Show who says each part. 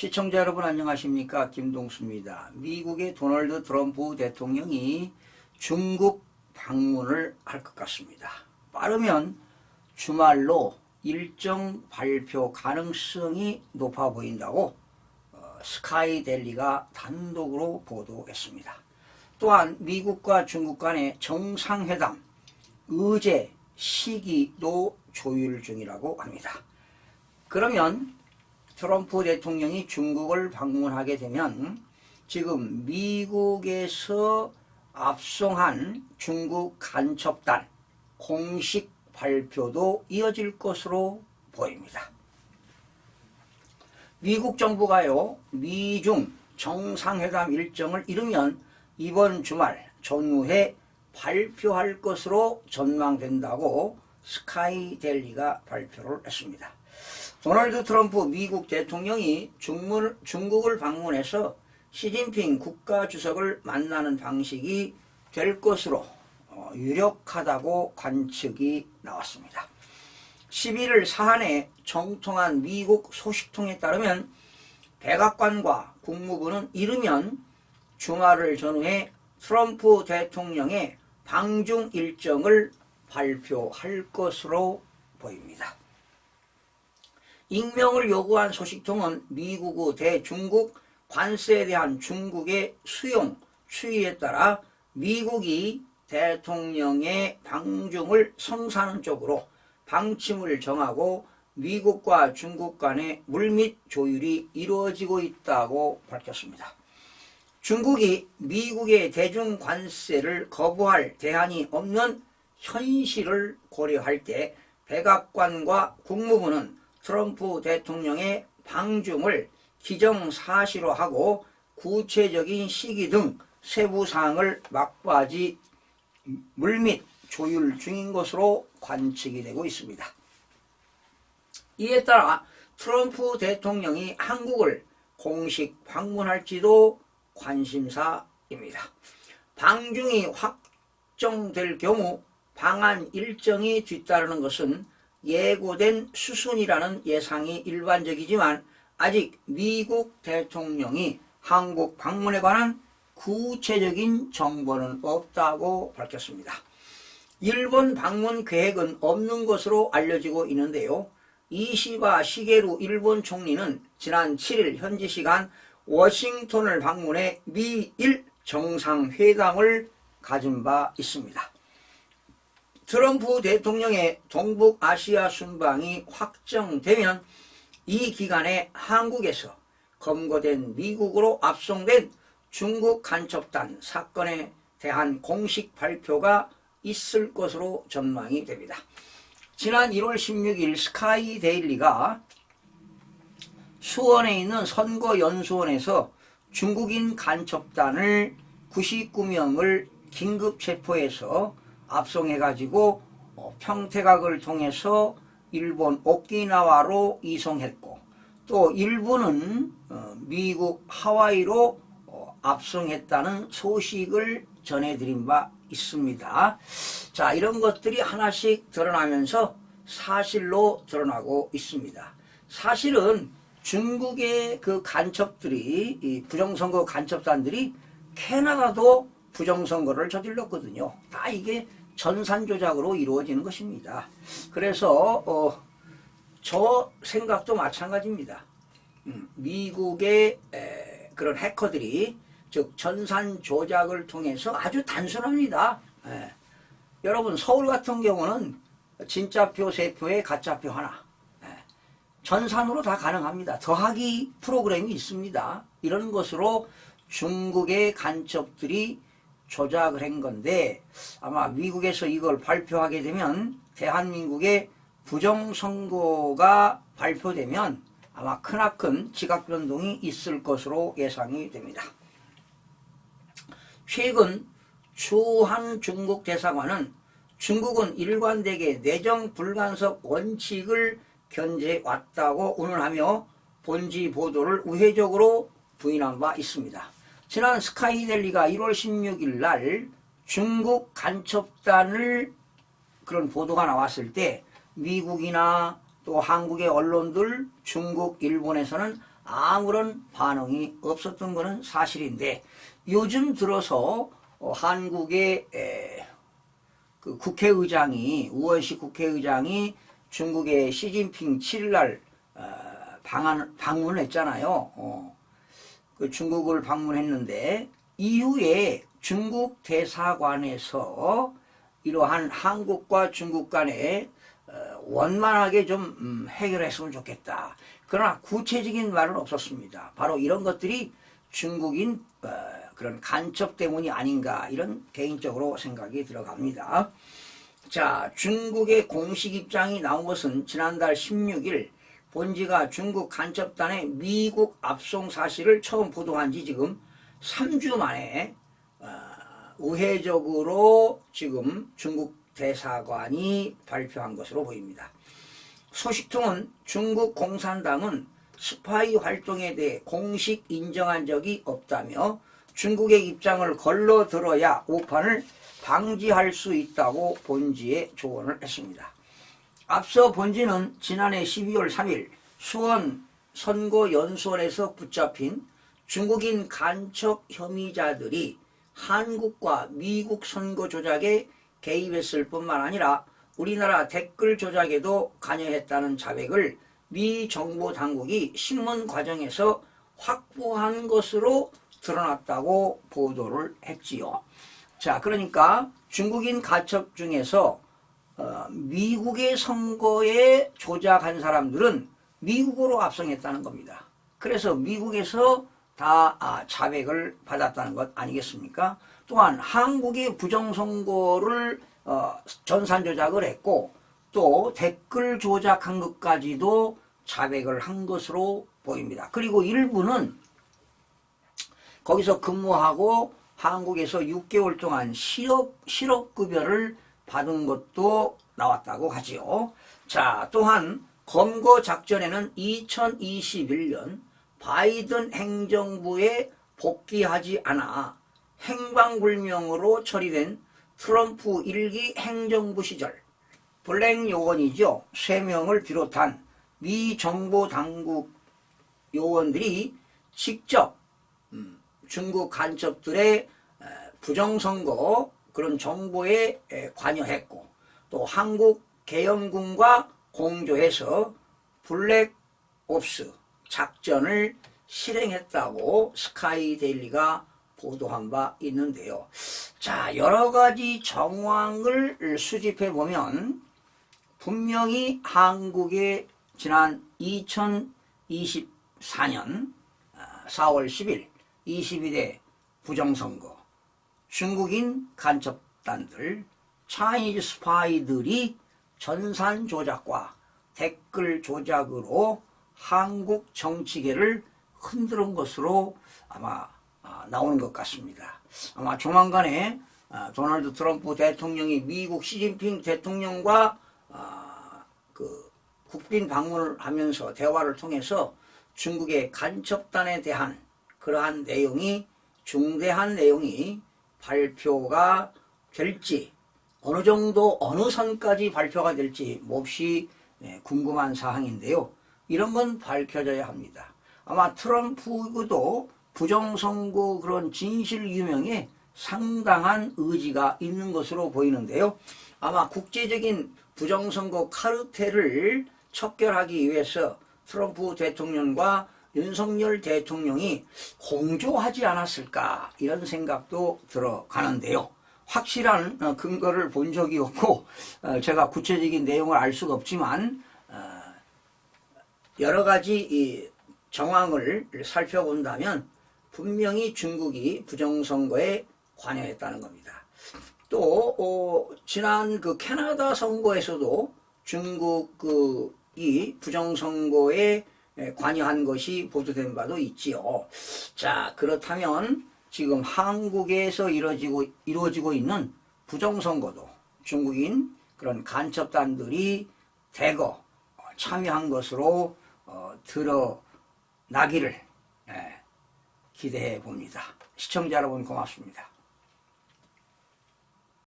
Speaker 1: 시청자 여러분 안녕하십니까? 김동수입니다. 미국의 도널드 트럼프 대통령이 중국 방문을 할 것 같습니다. 빠르면 주말로 일정 발표 가능성이 높아 보인다고 스카이데일리가 단독으로 보도했습니다. 또한 미국과 중국 간의 정상회담 의제 시기도 조율 중이라고 합니다. 그러면 트럼프 대통령이 중국을 방문하게 되면 지금 미국에서 압송한 중국 간첩단 공식 발표도 이어질 것으로 보입니다. 미국 정부가요, 미중 정상회담 일정을 이루면 이번 주말 전후에 발표할 것으로 전망된다고 스카이데일리가 발표를 했습니다. 도널드 트럼프 미국 대통령이 중국을 방문해서 시진핑 국가주석을 만나는 방식이 될 것으로 유력하다고 관측이 나왔습니다. 11일 사한에 정통한 미국 소식통에 따르면 백악관과 국무부는 이르면 주말을 전후해 트럼프 대통령의 방중 일정을 발표할 것으로 보입니다. 익명을 요구한 소식통은 미국의 대중국 관세에 대한 중국의 수용 추이에 따라 미국이 대통령의 방중을 성사하는 쪽으로 방침을 정하고 미국과 중국 간의 물밑 조율이 이루어지고 있다고 밝혔습니다. 중국이 미국의 대중 관세를 거부할 대안이 없는 현실을 고려할 때 백악관과 국무부는 트럼프 대통령의 방중을 기정사실화하고 구체적인 시기 등 세부사항을 막바지 물밑 조율 중인 것으로 관측이 되고 있습니다. 이에 따라 트럼프 대통령이 한국을 공식 방문할지도 관심사입니다. 방중이 확정될 경우 방한 일정이 뒤따르는 것은 예고된 수순이라는 예상이 일반적이지만 아직 미국 대통령이 한국 방문에 관한 구체적인 정보는 없다고 밝혔습니다. 일본 방문 계획은 없는 것으로 알려지고 있는데요. 이시바 시게루 일본 총리는 지난 7일 현지 시간 워싱턴을 방문해 미일 정상회담을 가진 바 있습니다. 트럼프 대통령의 동북아시아 순방이 확정되면 이 기간에 한국에서 검거된 미국으로 압송된 중국 간첩단 사건에 대한 공식 발표가 있을 것으로 전망이 됩니다. 지난 1월 16일 스카이데일리가 수원에 있는 선거연수원에서 중국인 간첩단을 99명을 긴급 체포해서 압송해가지고 평택학을 통해서 일본 오키나와로 이송했고 또 일부는 미국 하와이로 압송했다는 소식을 전해드린 바 있습니다. 자, 이런 것들이 하나씩 드러나면서 사실로 드러나고 있습니다. 사실은 중국의 그 간첩들이, 이 부정선거 간첩단들이 캐나다도 부정선거를 저질렀거든요. 다 이게 전산조작으로 이루어지는 것입니다. 그래서 저 생각도 마찬가지입니다. 미국의 그런 해커들이 즉 전산조작을 통해서 아주 단순합니다. 여러분 서울 같은 경우는 진짜표 3표에 가짜표 하나, 전산으로 다 가능합니다. 더하기 프로그램이 있습니다. 이런 것으로 중국의 간첩들이 조작을 한 건데 아마 미국에서 이걸 발표하게 되면 대한민국의 부정선거가 발표되면 아마 크나큰 지각 변동이 있을 것으로 예상이 됩니다. 최근 주한 중국 대사관은 중국은 일관되게 내정 불간섭 원칙을 견제해왔다고 운운하며 본지 보도를 우회적으로 부인한 바 있습니다. 지난 스카이데일리가 1월 16일 날 중국 간첩단을 그런 보도가 나왔을 때 미국이나 또 한국의 언론들, 중국, 일본에서는 아무런 반응이 없었던 것은 사실인데, 요즘 들어서 한국의 그 국회의장이, 우원식 국회의장이 중국의 시진핑 7일날 방문을 했잖아요. 그 중국을 방문했는데, 이후에 중국 대사관에서 이러한 한국과 중국 간에 원만하게 좀 해결했으면 좋겠다. 그러나 구체적인 말은 없었습니다. 바로 이런 것들이 중국인 그런 간첩 때문이 아닌가, 이런 개인적으로 생각이 들어갑니다. 자, 중국의 공식 입장이 나온 것은 지난달 16일 본지가 중국 간첩단의 미국 압송 사실을 처음 보도한 지 지금 3주 만에 우회적으로 지금 중국 대사관이 발표한 것으로 보입니다. 소식통은 중국 공산당은 스파이 활동에 대해 공식 인정한 적이 없다며 중국의 입장을 걸러 들어야 오판을 방지할 수 있다고 본지에 조언을 했습니다. 앞서 본지는 지난해 12월 3일 수원 선거연수원에서 붙잡힌 중국인 간첩 혐의자들이 한국과 미국 선거 조작에 개입했을 뿐만 아니라 우리나라 댓글 조작에도 관여했다는 자백을 미 정보 당국이 신문 과정에서 확보한 것으로 드러났다고 보도를 했지요. 자, 그러니까 중국인 간첩 중에서 미국의 선거에 조작한 사람들은 미국으로 압송했다는 겁니다. 그래서 미국에서 다 자백을 받았다는 것 아니겠습니까? 또한 한국이 부정선거를 전산 조작을 했고 또 댓글 조작한 것까지도 자백을 한 것으로 보입니다. 그리고 일부는 거기서 근무하고 한국에서 6개월 동안 실업급여를 받은 것도 나왔다고 하지요. 자, 또한 검거 작전에는 2021년 바이든 행정부에 복귀하지 않아 행방불명으로 처리된 트럼프 1기 행정부 시절 블랙 요원이죠. 3명을 비롯한 미 정보 당국 요원들이 직접 중국 간첩들의 부정선거 그런 정보에 관여했고 또 한국 계엄군과 공조해서 블랙옵스 작전을 실행했다고 스카이데일리가 보도한 바 있는데요. 자, 여러 가지 정황을 수집해 보면 분명히 한국의 지난 2024년 4월 10일 22대 부정선거 중국인 간첩단들 차이니즈 스파이들이 전산 조작과 댓글 조작으로 한국 정치계를 흔드는 것으로 아마 나오는 것 같습니다. 아마 조만간에 도널드 트럼프 대통령이 미국 시진핑 대통령과 그 국빈 방문을 하면서 대화를 통해서 중국의 간첩단에 대한 그러한 내용이 중대한 내용이 발표가 될지 어느 정도 어느 선까지 발표가 될지 몹시 궁금한 사항인데요. 이런 건 밝혀져야 합니다. 아마 트럼프도 부정선거 그런 진실 규명에 상당한 의지가 있는 것으로 보이는데요. 아마 국제적인 부정선거 카르텔을 척결하기 위해서 트럼프 대통령과 윤석열 대통령이 공조하지 않았을까 이런 생각도 들어가는데요. 확실한 근거를 본 적이 없고 제가 구체적인 내용을 알 수가 없지만 여러 가지 이 정황을 살펴본다면 분명히 중국이 부정선거에 관여했다는 겁니다. 또 지난 그 캐나다 선거에서도 중국이 부정선거에 관여한 것이 보도된 바도 있지요. 자, 그렇다면 지금 한국에서 이루어지고 있는 부정선거도 중국인 그런 간첩단들이 대거 참여한 것으로 드러나기를 기대해 봅니다. 시청자 여러분 고맙습니다.